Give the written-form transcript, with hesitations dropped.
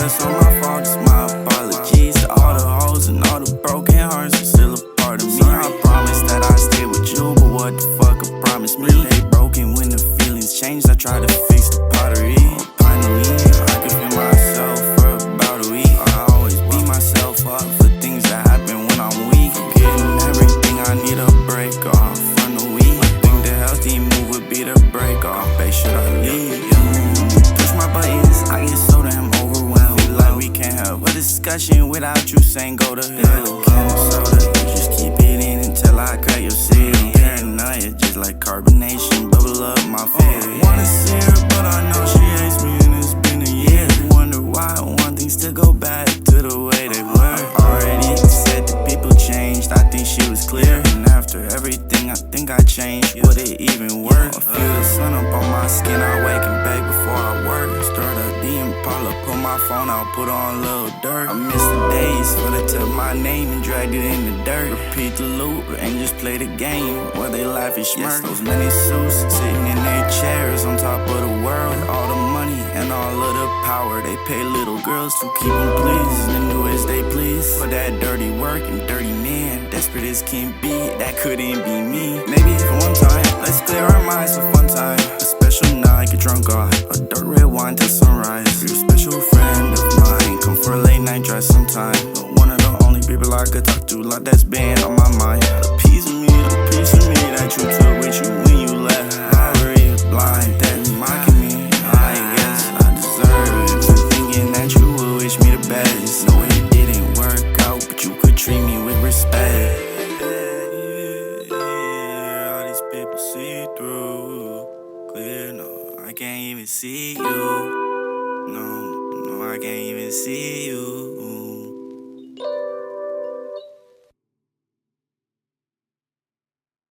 it's all my fault, it's my apologies to all the hoes and all the broken hearts are still a part of me. I promise that I stay with you, but what the fuck I promise me? They broken when the feelings changed, I try to fix the pottery. Finally, I can feel myself for about a week. I always beat myself up for things that happen when I'm weak. Getting everything, I need a break off from the week. Think the healthy move would be the break off, babe, should I leave? Push my buttons, I get so damn overwhelmed. Feel like we can't have a discussion without you saying go to hell. Soda, you just keep it in until I crack your seal. Paranoia, just like carbonation, bubble up my fear. Wanna see her, but I know she hates me and it's been a year. Wonder why I want things to go back to the way they were. Already said that people changed, I think she was clear. And after everything, I think I changed. Would it even work? I feel the sun up on my skin, I wake and bake before I work. Start up the Impala, put my phone out, put on a little dirt. I miss the days, for they took my name and dragged it in the dirt. Repeat the loop and just play the game where they laugh and smirk. Those many suits sitting in their chairs on top of the world. All the money and all of the power, they pay little girls to keep them pleased and do as they please. For that dirty work and dirty man, desperate as can be, that couldn't be me. Maybe one time, let's clear our minds for fun time. A special night, get drunk off a dark red wine till sunrise. You're a special friend of mine, come for a late night drive sometime. But one of the only people I could talk to, like that's been on my mind. A piece of me that you took with you when you left. I already blind, that's mocking me. I guess I deserve it for thinking that you would wish me the best. No, it didn't work out, but you could treat me with respect. All these people see through clear, no, I can't even see you. No, I can't even see you.